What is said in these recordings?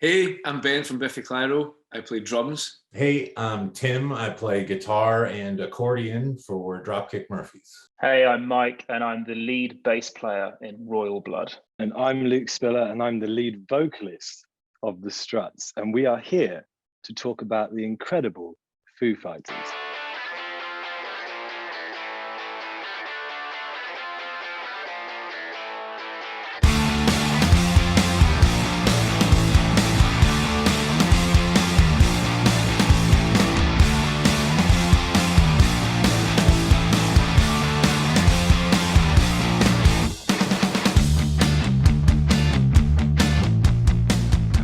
Hey, I'm Ben from Biffy Clyro. I play drums. Hey, I'm Tim. I play guitar and accordion for Dropkick Murphys. Hey, I'm Mike, and I'm the lead bass player in Royal Blood. And I'm Luke Spiller, and I'm the lead vocalist of the Struts. And we are here to talk about the incredible Foo Fighters.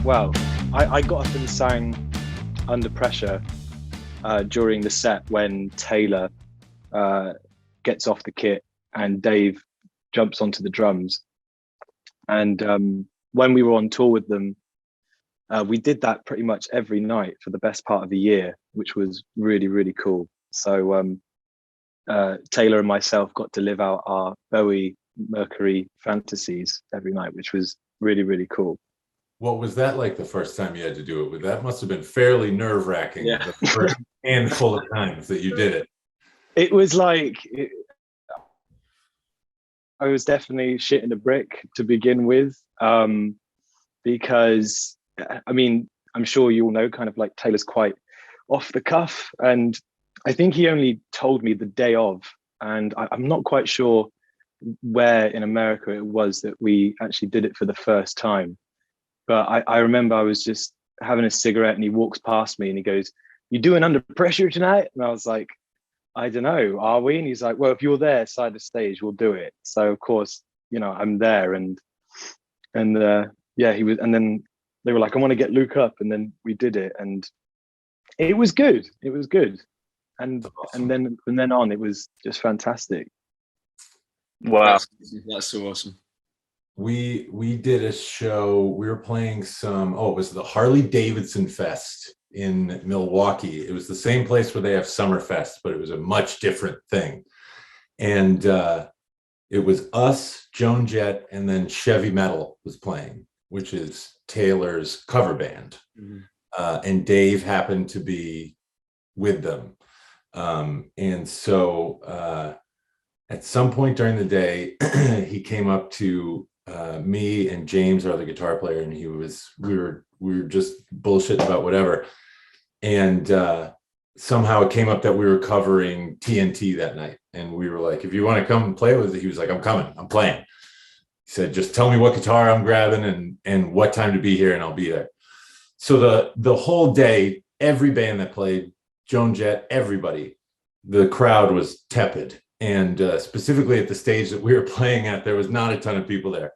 Well, I got up and sang Under Pressure during the set when Taylor gets off the kit and Dave jumps onto the drums. And when we were on tour with them, we did that pretty much every night for the best part of a year, which was really, really cool. So Taylor and myself got to live out our Bowie Mercury fantasies every night, which was really, really cool. What was that like the first time you had to do it? That must have been fairly nerve-wracking, the first handful of times that you did it. It was like, I was definitely shitting a brick to begin with, because, I mean, I'm sure you all know, kind of like Taylor's quite off the cuff, and I think he only told me the day of, and I'm not quite sure where in America it was that we actually did it for the first time. But I remember I was just having a cigarette and he walks past me and he goes, "You doing Under Pressure tonight?" And I was like, "I don't know, are we?" And he's like, "Well, if you're there side of stage, we'll do it." So of course, you know, I'm there and yeah, he was, and then they were like, "I want to get Luke up," and then we did it and it was good. It was good. And awesome. and then from then on, it was just fantastic. Wow. That's so awesome. We did a show, we were playing it was the Harley Davidson Fest in Milwaukee. It was the same place where they have Summerfest, but it was a much different thing. And it was us, Joan Jett, and then Chevy Metal was playing, which is Taylor's cover band. Mm-hmm. And Dave happened to be with them. And so at some point during the day, he came up to me and James, our other guitar player, and we were just bullshitting about whatever. And somehow it came up that we were covering TNT that night. And we were like, "If you want to come and play with it," he was like, "I'm coming, I'm playing." He said, "Just tell me what guitar I'm grabbing and what time to be here and I'll be there." So the whole day, every band that played, Joan Jett, everybody, the crowd was tepid. And specifically at the stage that we were playing at, there was not a ton of people there.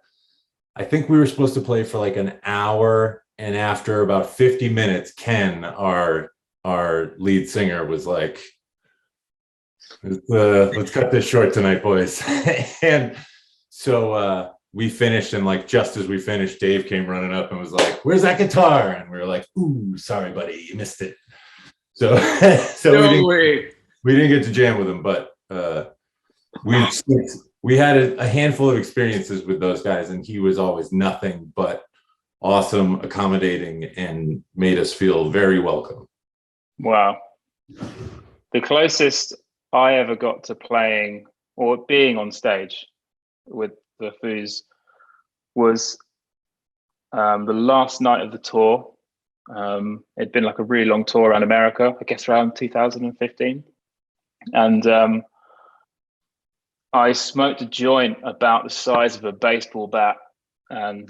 I think we were supposed to play for like an hour, and after about 50 minutes, Ken, our lead singer, was like, let's cut this short tonight, boys. And so we finished, and like just as we finished, Dave came running up and was like, "Where's that guitar?" And we were like, "Ooh, sorry, buddy, you missed it." So we didn't get to jam with him, but we had a handful of experiences with those guys, and he was always nothing but awesome, accommodating, and made us feel very welcome. Wow. The closest I ever got to playing or being on stage with the Foos was the last night of the tour. It'd been like a really long tour around America, I guess around 2015. And I smoked a joint about the size of a baseball bat and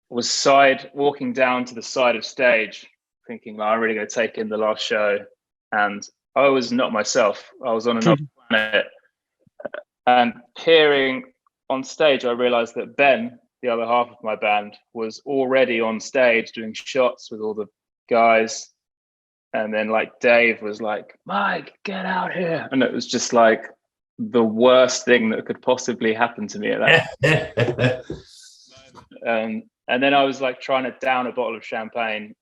was walking down to the side of stage thinking, I'm really going to take in the last show. And I was not myself. I was on another planet. And peering on stage, I realized that Ben, the other half of my band, was already on stage doing shots with all the guys. And then like Dave was like, "Mike, get out here." And it was just like the worst thing that could possibly happen to me at that. And then I was like trying to down a bottle of champagne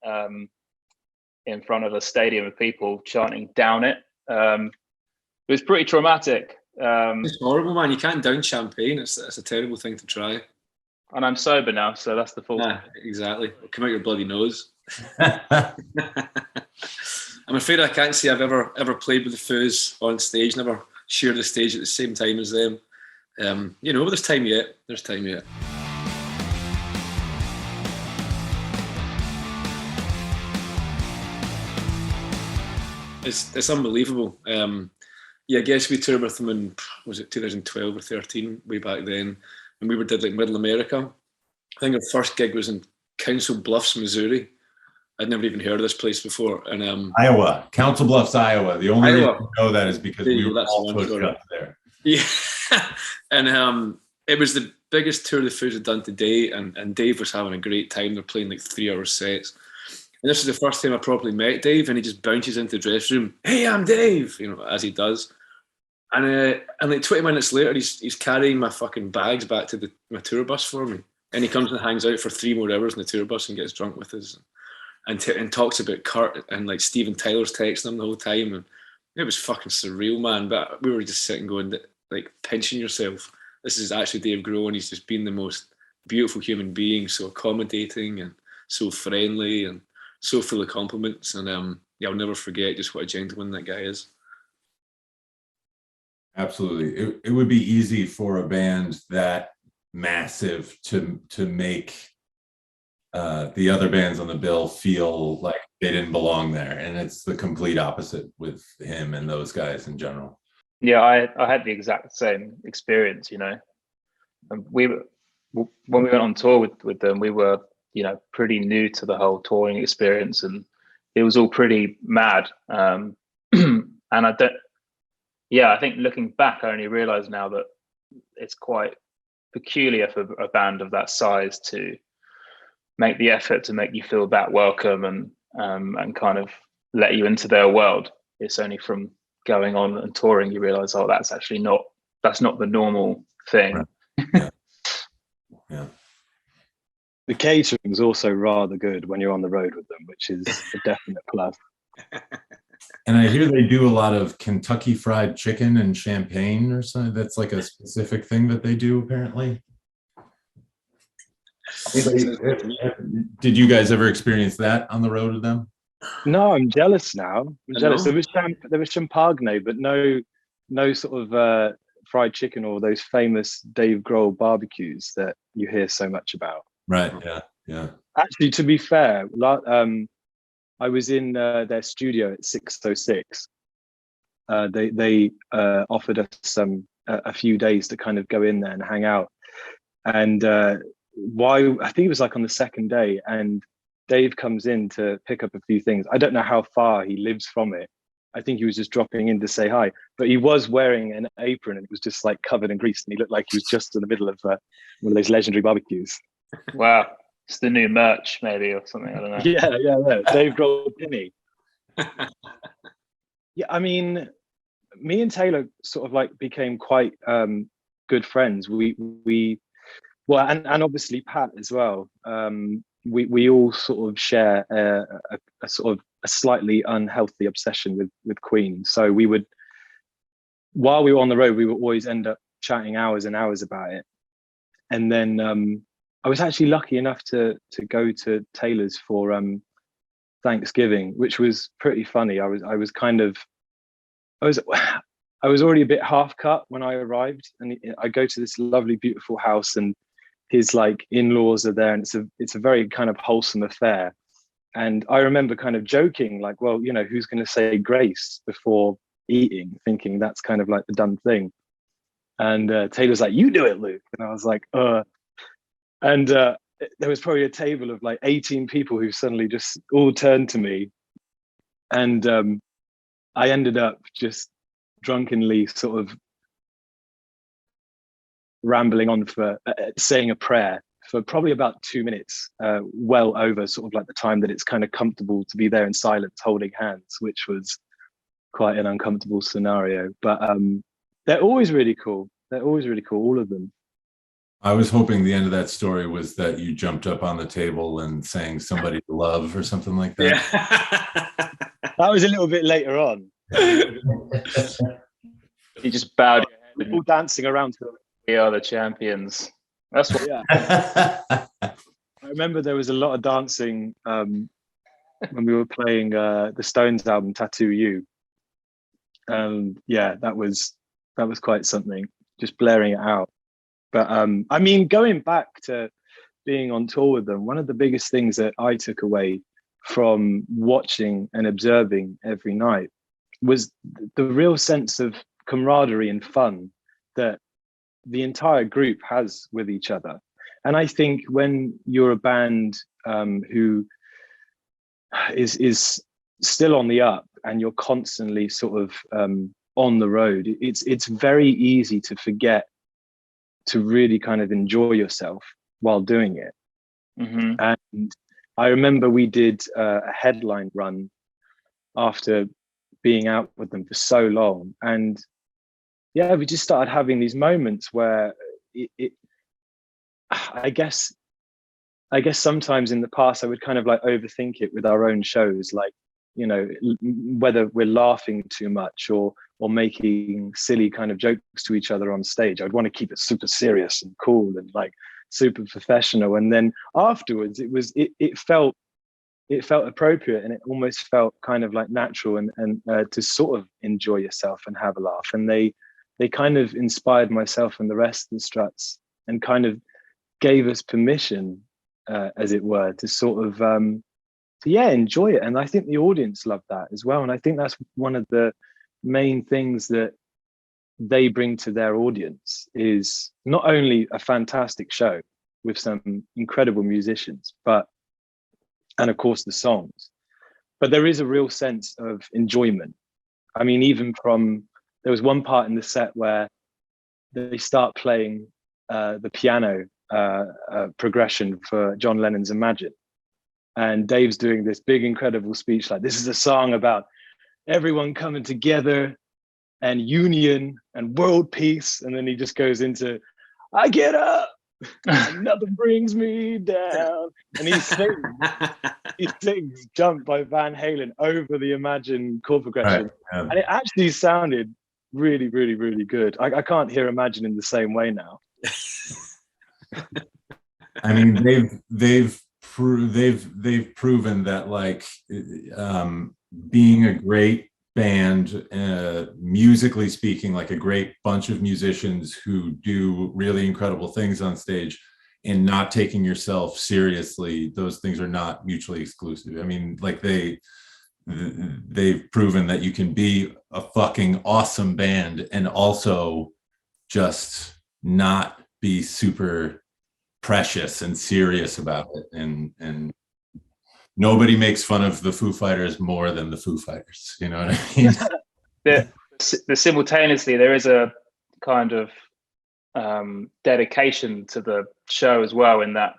in front of a stadium of people chanting "down it." It was pretty traumatic. It's horrible, man. You can't down champagne. It's a terrible thing to try. And I'm sober now, so that's the fault. Exactly. Come out your bloody nose. I'm afraid I can't say I've ever played with the Foos on stage, never shared the stage at the same time as them. But there's time yet. There's time yet. It's unbelievable. I guess we toured with them in, was it 2012 or 13, way back then, and we did like Middle America. I think our first gig was in Council Bluffs, Missouri. I'd never even heard of this place before. And Iowa, Council Bluffs, Iowa. The only reason I know that is because we were all hooked up there. Yeah, and it was the biggest tour the Foos had done to date, and Dave was having a great time. They're playing like 3-hour sets. And this is the first time I properly met Dave, and he just bounces into the dressing room. Hey, I'm Dave, as he does. And like 20 minutes later, he's carrying my fucking bags back to my tour bus for me. And he comes and hangs out for 3 more hours in the tour bus and gets drunk with us, and talks about Kurt, and like Steven Tyler's texting him the whole time. And it was fucking surreal, man. But we were just sitting going, like, pinching yourself. This is actually Dave Grohl, and he's just been the most beautiful human being, so accommodating and so friendly and so full of compliments. And I'll never forget just what a gentleman that guy is. Absolutely. It would be easy for a band that massive to make the other bands on the bill feel like they didn't belong there. And it's the complete opposite with him and those guys in general. Yeah, I had the exact same experience, And when we went on tour with them, we were, pretty new to the whole touring experience, and it was all pretty mad. And I think looking back, I only realize now that it's quite peculiar for a band of that size to make the effort to make you feel that welcome and kind of let you into their world. It's only from going on and touring you realize, that's not the normal thing. Right. Yeah. The catering is also rather good when you're on the road with them, which is a definite plus. And I hear they do a lot of Kentucky Fried Chicken and champagne or something. That's like a specific thing that they do, apparently. Did you guys ever experience that on the road with them? No, I'm jealous now. I'm jealous. There was champagne, but no sort of fried chicken or those famous Dave Grohl barbecues that you hear so much about. Right. Yeah. Actually, to be fair, I was in their studio at 606. They offered us a few days to kind of go in there and hang out. And I think it was like on the second day, and Dave comes in to pick up a few things. I don't know how far he lives from it. I think he was just dropping in to say hi, but he was wearing an apron and it was just like covered in grease, and he looked like he was just in the middle of one of those legendary barbecues. Wow. It's the new merch, maybe, or something. I don't know. Yeah. Dave Grohl Penny. Yeah, I mean, me and Taylor sort of like became quite good friends. We and obviously Pat as well. We all sort of share a sort of a slightly unhealthy obsession with Queen. So we would, while we were on the road, we would always end up chatting hours and hours about it. And then I was actually lucky enough to go to Taylor's for Thanksgiving, which was pretty funny. I was already a bit half cut when I arrived, and I go to this lovely, beautiful house, and his like in-laws are there, and it's a very kind of wholesome affair. And I remember kind of joking, like, well, who's going to say grace before eating, thinking that's kind of like the done thing. And Taylor's like, you do it, Luke. And I was like, And there was probably a table of like 18 people who suddenly just all turned to me. And I ended up just drunkenly sort of rambling on for saying a prayer for probably about 2 minutes, well over sort of like the time that it's kind of comfortable to be there in silence, holding hands, which was quite an uncomfortable scenario. But they're always really cool. All of them. I was hoping the end of that story was that you jumped up on the table and sang "Somebody to Love" or something like that. Yeah. That was a little bit later on. You just bowed your head. All dancing around to it. We are the champions. That's what. Yeah. I remember there was a lot of dancing when we were playing the Stones album Tattoo You. Yeah, that was quite something, just blaring it out. But I mean, going back to being on tour with them, one of the biggest things that I took away from watching and observing every night was the real sense of camaraderie and fun that the entire group has with each other. And I think when you're a band who is still on the up and you're constantly sort of on the road, it's very easy to forget to really kind of enjoy yourself while doing it. Mm-hmm. And I remember we did a headline run after being out with them for so long, and yeah, we just started having these moments where I guess sometimes in the past I would kind of like overthink it with our own shows, like, you know, whether we're laughing too much or making silly kind of jokes to each other on stage. I'd want to keep it super serious and cool and like super professional. And then afterwards it felt appropriate, and it almost felt kind of like natural and to sort of enjoy yourself and have a laugh. And they kind of inspired myself and the rest of the Struts and kind of gave us permission, as it were, to sort of enjoy it. And I think the audience loved that as well. And I think that's one of the main things that they bring to their audience, is not only a fantastic show with some incredible musicians, and of course the songs, but there is a real sense of enjoyment. I mean, even there was one part in the set where they start playing the piano progression for John Lennon's Imagine. And Dave's doing this big, incredible speech like, this is a song about everyone coming together and union and world peace. And then he just goes into, I get up, and nothing brings me down. And he sings Jump by Van Halen over the Imagine chord progression. Right. Yeah. And it actually sounded really, really, really good. I can't hear Imagine in the same way now. I mean, they've proven that, like, being a great band, musically speaking, like a great bunch of musicians who do really incredible things on stage, and not taking yourself seriously, those things are not mutually exclusive. I mean, like, they've proven that you can be a fucking awesome band and also just not be super precious and serious about it. And nobody makes fun of the Foo Fighters more than the Foo Fighters. You know what I mean? the simultaneously, there is a kind of dedication to the show as well, in that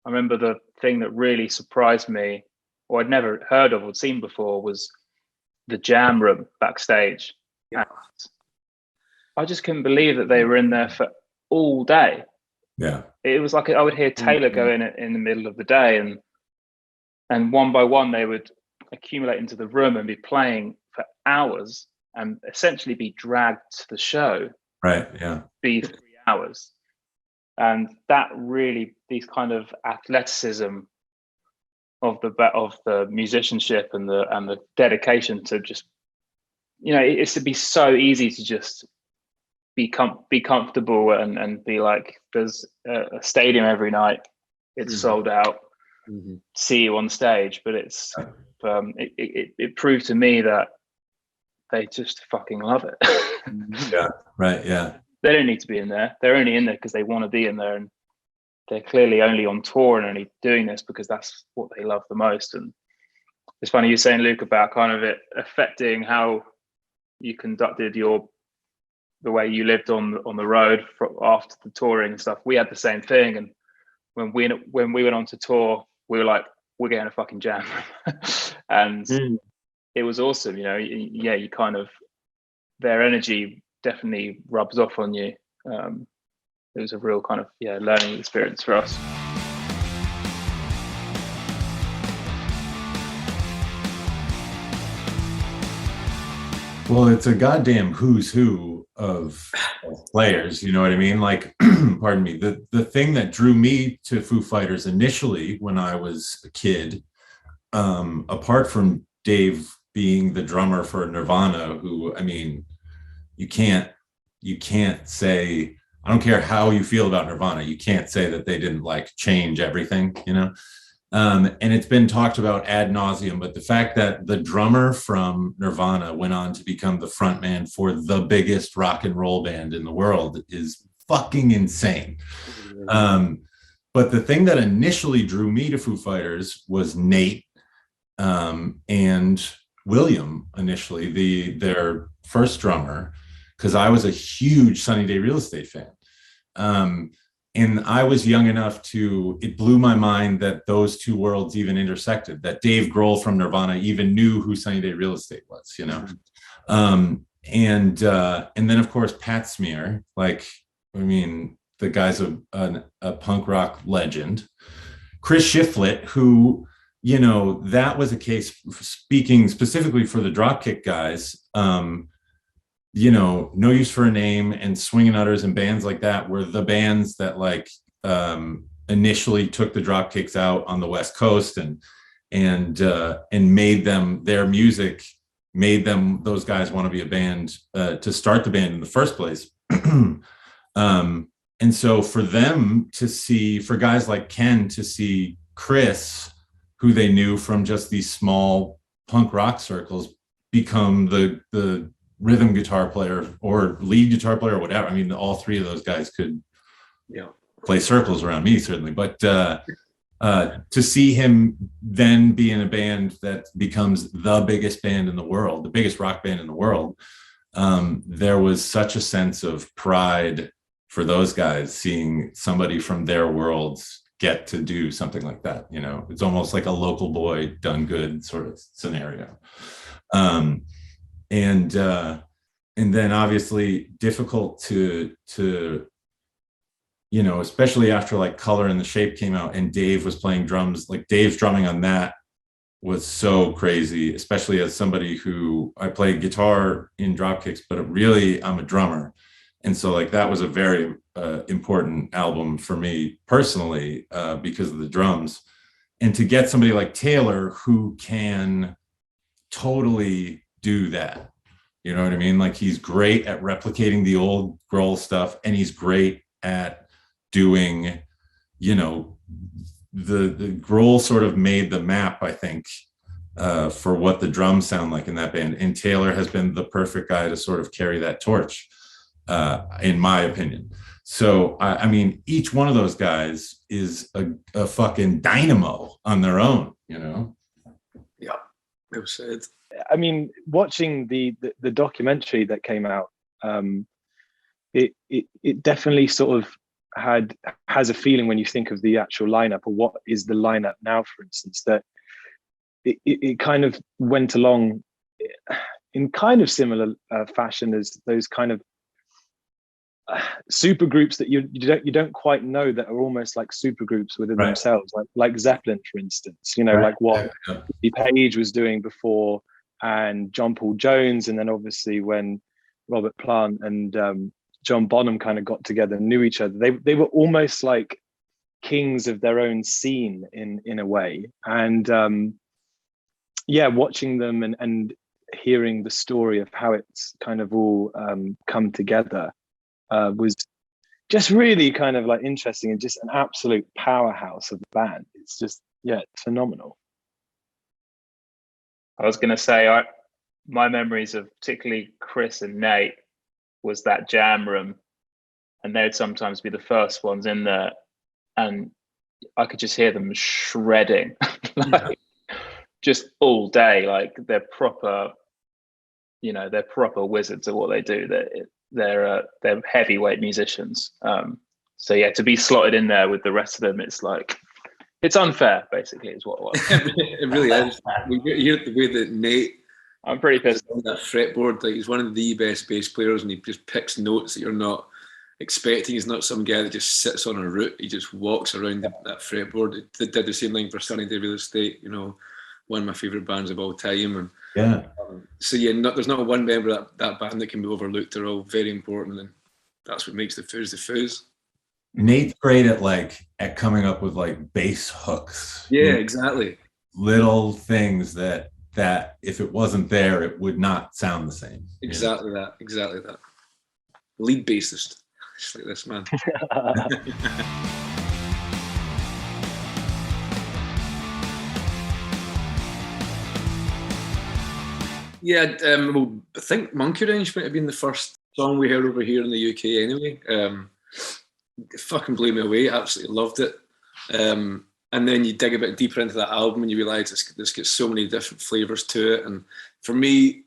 I remember the thing that really surprised me, or I'd never heard of or seen before, was the jam room backstage. Yeah. I just couldn't believe that they were in there for all day. Yeah, it was like I would hear Taylor go in the middle of the day, and one by one they would accumulate into the room and be playing for hours and essentially be dragged to the show. Right. Yeah. Be 3 hours, and that really, these kind of athleticism of the musicianship and the dedication to just, you know, it's to be so easy to just be comfortable and be like, there's a stadium every night, it's sold out, see you on stage. But it's it proved to me that they just fucking love it. Yeah, right. Yeah, they don't need to be in there. They're only in there because they want to be in there, and they're clearly only on tour and only doing this because that's what they love the most. And it's funny you saying, Luke, about kind of it affecting how you conducted the way you lived on the road after the touring and stuff. We had the same thing, and when we went on to tour, we were like, we're getting a fucking jam. And it was awesome, you know. Yeah, you kind of, their energy definitely rubs off on you. It was a real kind of learning experience for us. Well, it's a goddamn who's who of players, you know what I mean? Like, pardon me, the thing that drew me to Foo Fighters initially when I was a kid, apart from Dave being the drummer for Nirvana, who, I mean, you can't say, I don't care how you feel about Nirvana, you can't say that they didn't like change everything, you know? And it's been talked about ad nauseum, but the fact that the drummer from Nirvana went on to become the frontman for the biggest rock and roll band in the world is fucking insane. But the thing that initially drew me to Foo Fighters was Nate and William initially, their first drummer, because I was a huge Sunny Day Real Estate fan. And I was young enough it blew my mind that those two worlds even intersected, that Dave Grohl from Nirvana even knew who Sunny Day Real Estate was, you know? And then of course, Pat Smear, like, I mean, the guy's a punk rock legend. Chris Shiflett, who, you know, that was a case, speaking specifically for the Dropkick guys, you know, No Use for a Name and Swingin' Utters and bands like that were the bands that like initially took the Dropkicks out on the West Coast and made them, their music made them, those guys want to be a band to start the band in the first place. And so for them to see, for guys like Ken to see Chris, who they knew from just these small punk rock circles, become the rhythm guitar player or lead guitar player or whatever. I mean, all three of those guys could play circles around me, certainly. But to see him then be in a band that becomes the biggest band in the world, the biggest rock band in the world, there was such a sense of pride for those guys, seeing somebody from their worlds get to do something like that. You know, it's almost like a local boy done good sort of scenario. And then obviously difficult to, you know, especially after like Color and the Shape came out and Dave was playing drums, like Dave's drumming on that was so crazy, especially as somebody who, I play guitar in Dropkicks, but really I'm a drummer. And so like that was a very important album for me personally because of the drums. And to get somebody like Taylor who can totally do that, you know what I mean? Like he's great at replicating the old Grohl stuff, and he's great at doing, you know, the Grohl sort of made the map, I think, for what the drums sound like in that band. And Taylor has been the perfect guy to sort of carry that torch, in my opinion. So, I mean, each one of those guys is a fucking dynamo on their own, you know? Yeah, well said. I mean, watching the documentary that came out, it definitely sort of has a feeling when you think of the actual lineup, or what is the lineup now, for instance, that it kind of went along in kind of similar fashion as those kind of super groups that you don't quite know, that are almost like super groups within themselves, like Zeppelin, for instance, you know, like what Page was doing before, and John Paul Jones, and then obviously when Robert Plant and John Bonham kind of got together and knew each other, they were almost like kings of their own scene in a way. And watching them and hearing the story of how it's kind of all come together was just really kind of like interesting, and just an absolute powerhouse of the band. It's just, it's phenomenal. I was going to say, my memories of particularly Chris and Nate was that jam room, and they'd sometimes be the first ones in there, and I could just hear them shredding, like, just all day. Like they're proper wizards at what they do. They're heavyweight musicians. So yeah, to be slotted in there with the rest of them, it's like, it's unfair, basically, is what it was. It really is. We hear the way that Nate, I'm pretty pissed on that fretboard, like he's one of the best bass players, and he just picks notes that you're not expecting. He's not some guy that just sits on a root. He just walks around that fretboard. They did the same thing for Sunny Day Real Estate, you know, one of my favourite bands of all time. And yeah. So there's not one member of that band that can be overlooked. They're all very important and that's what makes the Foos the Foos. Nate's great at coming up with like bass hooks. Yeah, exactly. Little things that if it wasn't there, it would not sound the same. Exactly that. Exactly that. Lead bassist. Just like this man. Yeah, well, I think Monkey Wrench might have been the first song we heard over here in the UK anyway. It fucking blew me away. Absolutely loved it. And then you dig a bit deeper into that album and you realise it's got so many different flavours to it. And for me,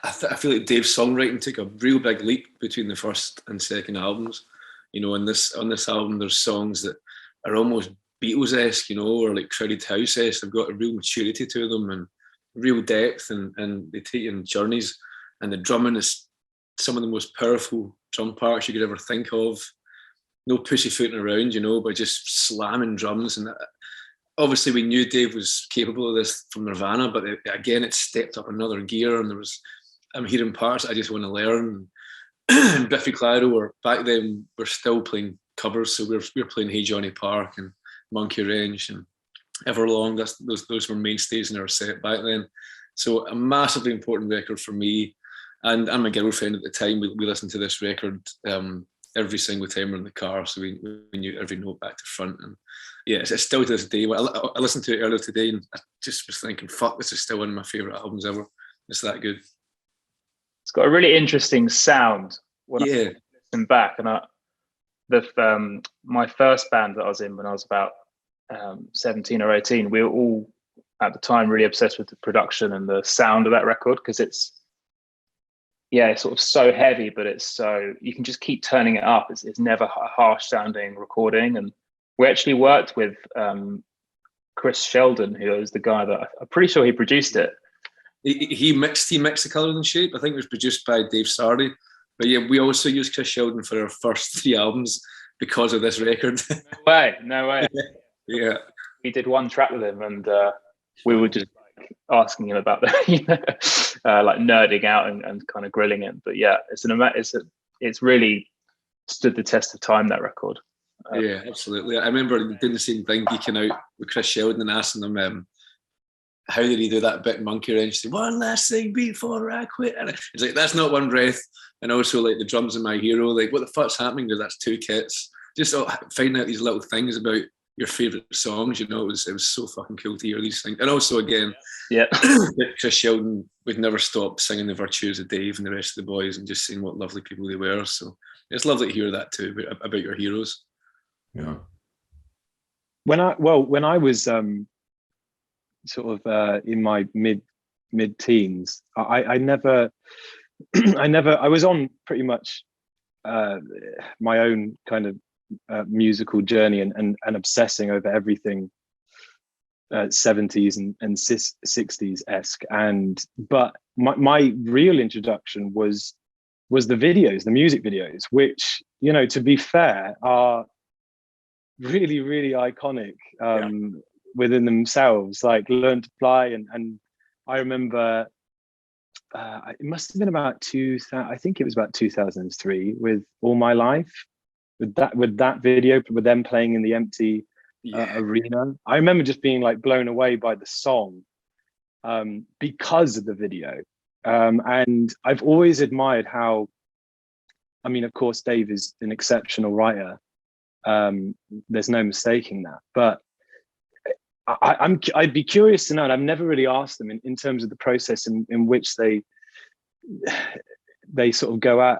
I feel like Dave's songwriting took a real big leap between the first and second albums. You know, on this album, there's songs that are almost Beatles-esque, you know, or like Crowded House-esque. They've got a real maturity to them and real depth, and they take you on journeys. And the drumming is some of the most powerful drum parts you could ever think of. No pussyfooting around, you know, but just slamming drums. And obviously we knew Dave was capable of this from Nirvana, but again, it stepped up another gear, and I'm hearing parts I just want to learn. And Biffy Clyro were back then, we're still playing covers, so we're playing Hey Johnny Park and Monkey Wrench and Everlong. Those were mainstays in our set back then. So a massively important record for me and my girlfriend at the time. We listened to this record every single time we're in the car, so we knew every note back to front. And yeah, it's still to this day. I listened to it earlier today and I just was thinking, fuck, this is still one of my favourite albums ever. It's that good. It's got a really interesting sound when I listen back. And my first band that I was in when I was about 17 or 18, we were all at the time really obsessed with the production and the sound of that record, because it's sort of so heavy, but it's so, you can just keep turning it up. It's never a harsh sounding recording. And we actually worked with Chris Sheldon, who is the guy that I'm pretty sure he produced it. He mixed the Colour and Shape. I think it was produced by Dave Sardi. But yeah, we also used Chris Sheldon for our first 3 albums because of this record. No way. Yeah. We did one track with him, and we were just like asking him about the, like nerding out and kind of grilling him. But yeah, it's really stood the test of time, that record. Yeah, absolutely. I remember doing the same thing, geeking out with Chris Sheldon and asking him, how did he do that bit in Monkey Wrench? Say, one last thing before I quit. And it's like, that's not one breath. And also like the drums in My Hero, like what the fuck's happening there? That's 2 kits. Just finding out these little things about your favourite songs, you know, it was so fucking cool to hear these things. And also again, Chris Sheldon would never stop singing the virtues of Dave and the rest of the boys and just saying what lovely people they were. So it's lovely to hear that too, about your heroes. Yeah. When I was sort of in my mid-teens, I never I was on pretty much my own kind of musical journey and obsessing over everything 70s and 60s esque. But my real introduction was the videos, the music videos, which, you know, to be fair, are really, really iconic within themselves, like Learn to Fly. And I remember it must have been about 2000, I think it was about 2003 with All My Life, with that video, with them playing in the empty arena. I remember just being like blown away by the song because of the video. And I've always admired how, I mean, of course, Dave is an exceptional writer. There's no mistaking that, but I'd be curious to know, and I've never really asked them in terms of the process in which they sort of go out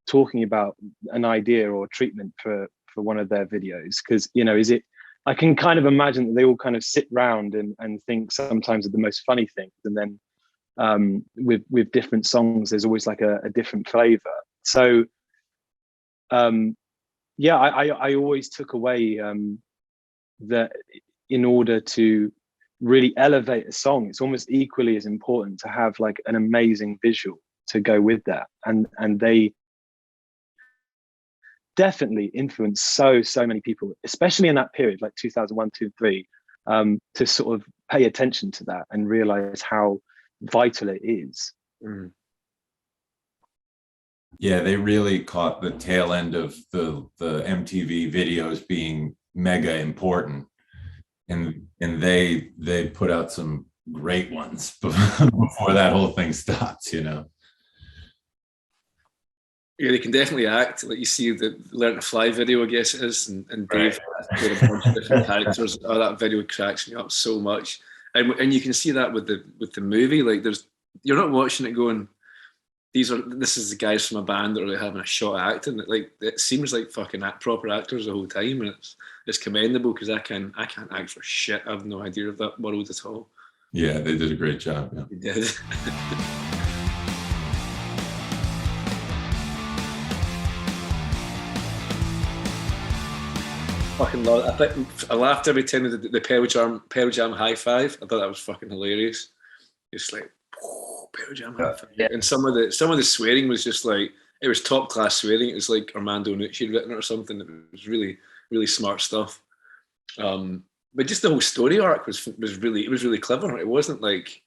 talking about an idea or treatment for one of their videos. Because, you know, I can kind of imagine that they all kind of sit round and think sometimes of the most funny things, and then with different songs there's always like a different flavor. So I always took away that in order to really elevate a song, it's almost equally as important to have like an amazing visual to go with that. And they definitely influenced so many people, especially in that period, like 2001, 2003, to sort of pay attention to that and realize how vital it is. Yeah, they really caught the tail end of the MTV videos being mega important, and they put out some great ones before that whole thing stopped. Yeah, they can definitely act. Like you see the Learn to Fly video, I guess it is, and Dave played a bunch of different characters. Oh, that video cracks me up so much, and you can see that with the movie. Like you're not watching it going, this is the guys from a band that are really having a shot at acting. Like it seems like fucking proper actors the whole time, and it's commendable because I can't act for shit. I have no idea of that world at all. Yeah, they did a great job. Yeah. They did. Fucking love it. I laughed every time the Pearl Jam high five. I thought that was fucking hilarious. Just like Pearl Jam high five. Yeah. And some of the swearing was just like, it was top class swearing. It was like Armando Nucci had written it or something. It was really, really smart stuff. But just the whole story arc was really clever. It wasn't like,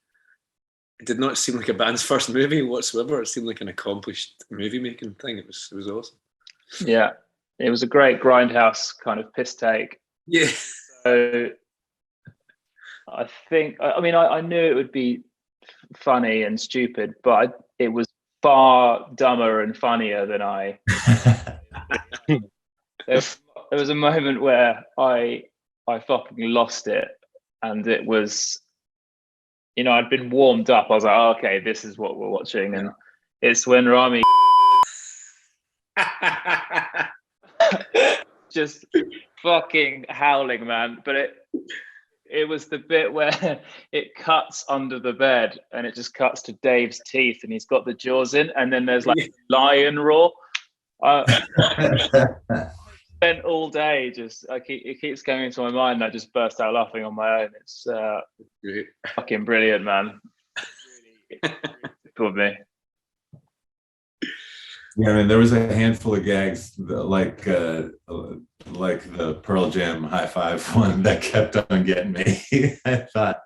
it did not seem like a band's first movie whatsoever. It seemed like an accomplished movie making thing. It was awesome. Yeah. It was a great grindhouse kind of piss take. Yeah. So I think, I knew it would be funny and stupid, but it was far dumber and funnier than I. There was a moment where I fucking lost it, and it was, I'd been warmed up. I was like, oh, okay, this is what we're watching, and it's when Rami just fucking howling, man. But it was the bit where it cuts under the bed and it just cuts to Dave's teeth and he's got the jaws in, and then there's like lion roar. Spent all day it keeps going into my mind, and I just burst out laughing on my own. It's fucking brilliant, man. Really for me. Yeah, there was a handful of gags like the Pearl Jam high five one that kept on getting me. I thought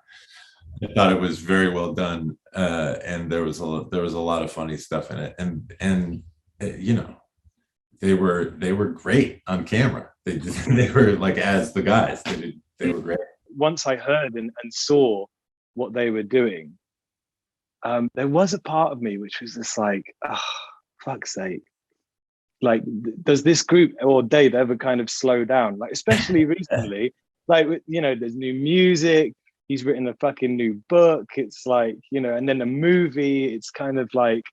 it was very well done, and there was a lot of funny stuff in it, and they were great on camera. They were like as the guys. They were great. Once I heard and saw what they were doing, there was a part of me which was just like, oh, fuck's sake. Like, does this group or Dave ever kind of slow down? Like, especially recently, like, there's new music. He's written a fucking new book. It's like, and then a movie. It's kind of like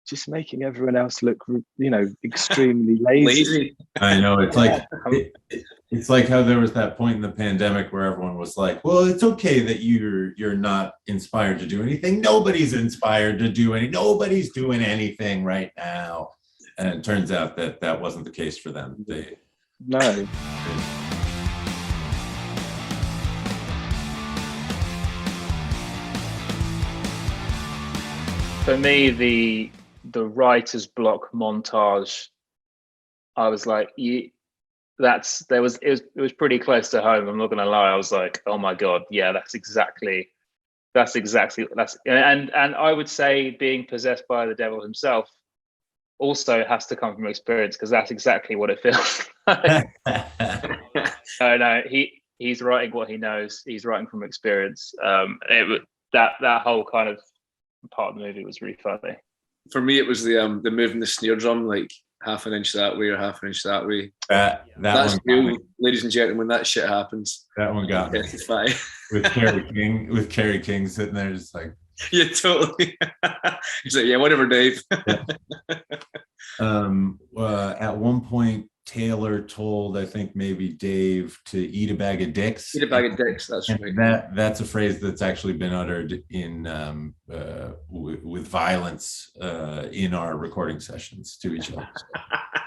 just making everyone else look, extremely lazy. I know. It's like, it's like how there was that point in the pandemic where everyone was like, well, it's okay that you're not inspired to do anything. Nobody's inspired to do nobody's doing anything right now. And it turns out that wasn't the case for them. No. For me, the writer's block montage, I was like, it was pretty close to home. I'm not gonna lie. I was like, oh my god, yeah, that's exactly. And I would say being possessed by the devil himself also has to come from experience, because that's exactly what it feels like. No, he's writing what he knows. He's writing from experience. That whole kind of part of the movie was really funny. For me, it was the moving the snare drum like half an inch that way or half an inch that way. That's real, ladies and gentlemen. That shit happens. That one got me. with Kerry King sitting there, just like, yeah, totally. He's like, yeah, whatever, Dave. At one point, Taylor told, I think maybe Dave, to eat a bag of dicks. Eat a bag of dicks. That's right. That's a phrase that's actually been uttered in with violence in our recording sessions to each other.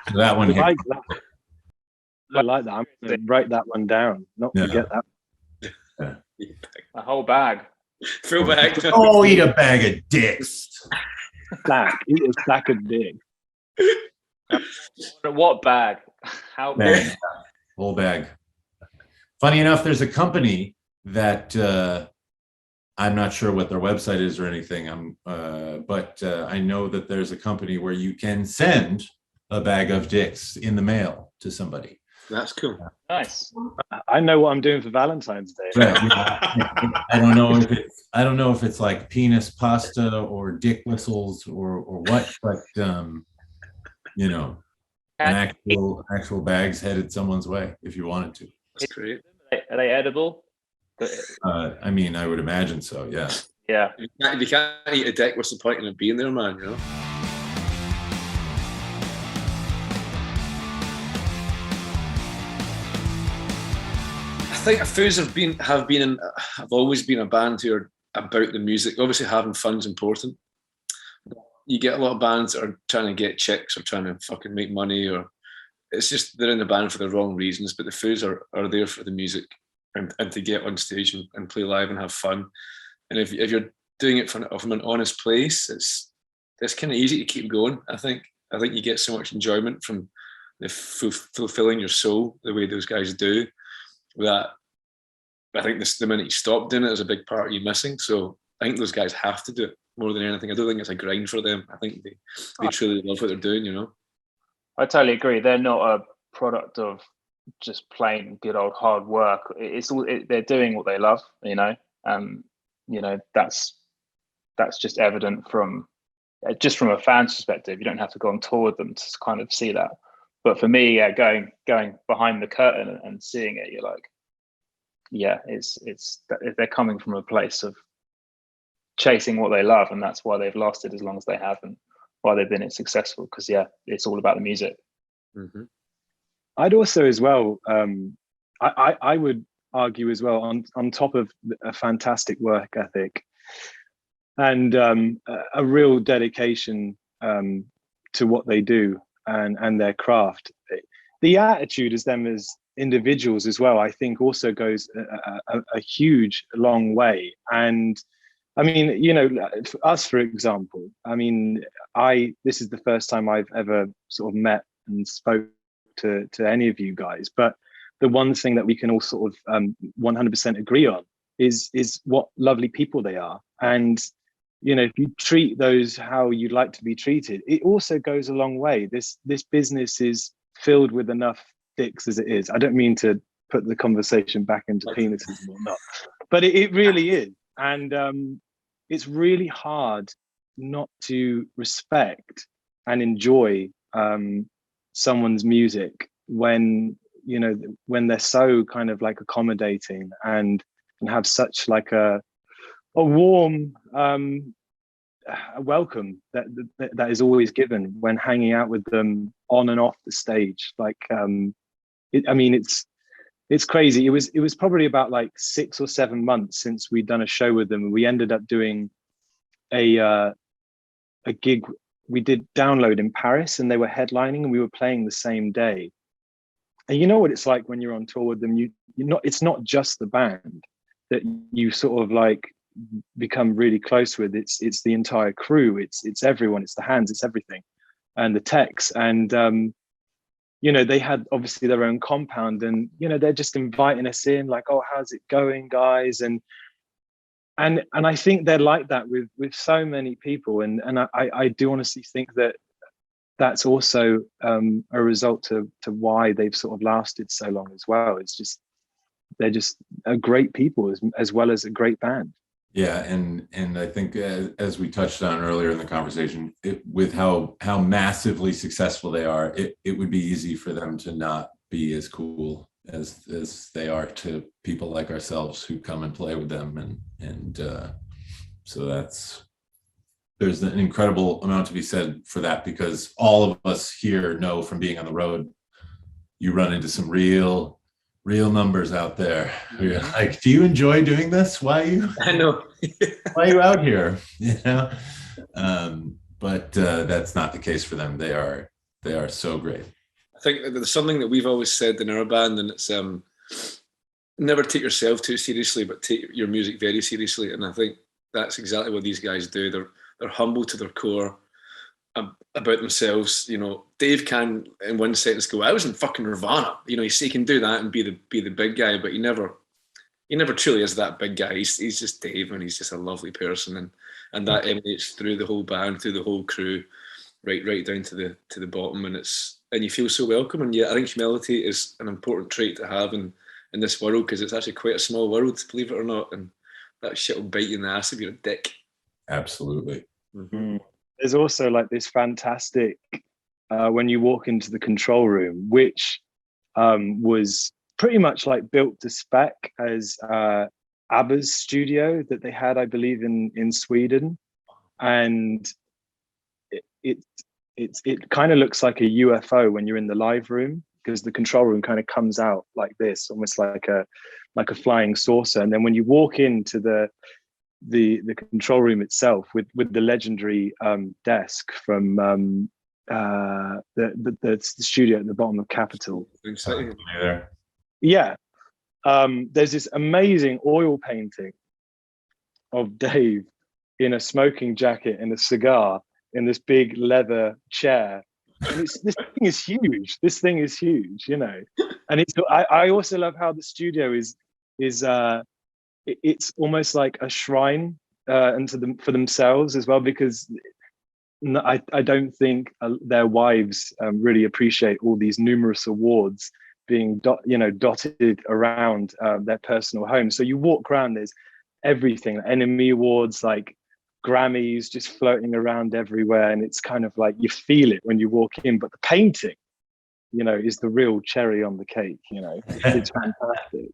So that one. I like that. I'm going to write that one down. Not forget that. Yeah. A whole bag. Full bag. Oh, eat a bag of dicks. Eat a sack of dicks. What bag? How big? Whole bag. Funny enough, there's a company that I'm not sure what their website is or anything. But I know that there's a company where you can send a bag of dicks in the mail to somebody. That's cool. Nice. I know what I'm doing for Valentine's Day. Right. I don't know if it's like penis pasta or dick whistles or what, but you know, an actual bag's headed someone's way if you wanted to. That's great. Are they edible? I mean, I would imagine so. Yeah. Yeah. If you can't eat a dick, what's the point in it being there, man? You know. I think Foos have always been a band who are about the music. Obviously, having fun's important. You get a lot of bands that are trying to get chicks or trying to fucking make money, or it's just they're in the band for the wrong reasons. But the Foos are there for the music and to get on stage and play live and have fun. And if you're doing it from an honest place, it's kind of easy to keep going. I think you get so much enjoyment from the fulfilling your soul the way those guys do, that I think the minute you stop doing it is a big part of you missing. So I think those guys have to do it more than anything. I don't think it's a grind for them. I think they truly love what they're doing, you know. I totally agree. They're not a product of just plain good old hard work. They're doing what they love, you know. You know, that's just evident from a fan's perspective. You don't have to go on tour with them to kind of see that. But for me, yeah, going behind the curtain and seeing it, you're like, yeah, they're coming from a place of chasing what they love, and that's why they've lasted as long as they have, and why they've been successful. Because yeah, it's all about the music. Mm-hmm. I'd also as well, I would argue as well, on top of a fantastic work ethic and a real dedication to what they do and their craft, the attitude as them as individuals as well, I think also goes a huge long way. And I mean, you know, for us, for example, I mean, this is the first time I've ever sort of met and spoke to any of you guys, but the one thing that we can all sort of 100% agree on is what lovely people they are. And you know, if you treat those how you'd like to be treated, it also goes a long way. This business is filled with enough dicks as it is. I don't mean to put the conversation back into penises and whatnot, but it really is. And it's really hard not to respect and enjoy someone's music when, you know, when they're so kind of like accommodating and have such like a warm welcome that is always given when hanging out with them on and off the stage. Like, I mean, it's crazy. It was probably about like 6 or 7 months since we'd done a show with them, and we ended up doing a gig. We did Download in Paris, and they were headlining, and we were playing the same day. And you know what it's like when you're on tour with them. It's not just the band that you sort of like become really close with. It's the entire crew. It's everyone. It's the hands. It's everything, and the techs. And you know, they had obviously their own compound, and you know, they're just inviting us in, like, oh, how's it going, guys? And I think they're like that with so many people. And I do honestly think that that's also a result to why they've sort of lasted so long as well. It's just, they're just a great people as well as a great band. Yeah, and I think as we touched on earlier in the conversation, with how massively successful they are, it would be easy for them to not be as cool as they are to people like ourselves who come and play with them, and so there's an incredible amount to be said for that, because all of us here know from being on the road, you run into some real numbers out there. You're like, do you enjoy doing this? I know. Why are you out here? You know, but that's not the case for them. They are so great. I think there's something that we've always said in our band, and it's never take yourself too seriously, but take your music very seriously. And I think that's exactly what these guys do. They're humble to their core about themselves. You know, Dave can in one sentence go, I was in fucking Nirvana. You know, he can do that and be the big guy, but he never he never truly is that big guy. He's just Dave, and he's just a lovely person, and that emanates through the whole band, through the whole crew, right down to the bottom, and you feel so welcome. And yeah, I think humility is an important trait to have in this world, because it's actually quite a small world, believe it or not, and that shit will bite you in the ass if you're a dick. Absolutely. Mm-hmm. There's also like this fantastic when you walk into the control room, which was pretty much like built to spec as ABBA's studio that they had, I believe, in Sweden, and it kind of looks like a UFO when you're in the live room, because the control room kind of comes out like this, almost like a flying saucer. And then when you walk into the control room itself with the legendary desk from the studio at the bottom of Capitol. Yeah. There's this amazing oil painting of Dave in a smoking jacket and a cigar in this big leather chair. And this thing is huge. This thing is huge, you know. And I also love how the studio is it's almost like a shrine for themselves as well, because I don't think their wives really appreciate all these numerous awards being dotted around their personal home. So you walk around, there's everything, Enemy Awards, like Grammys just floating around everywhere, and it's kind of like you feel it when you walk in. But the painting, is the real cherry on the cake. It's fantastic.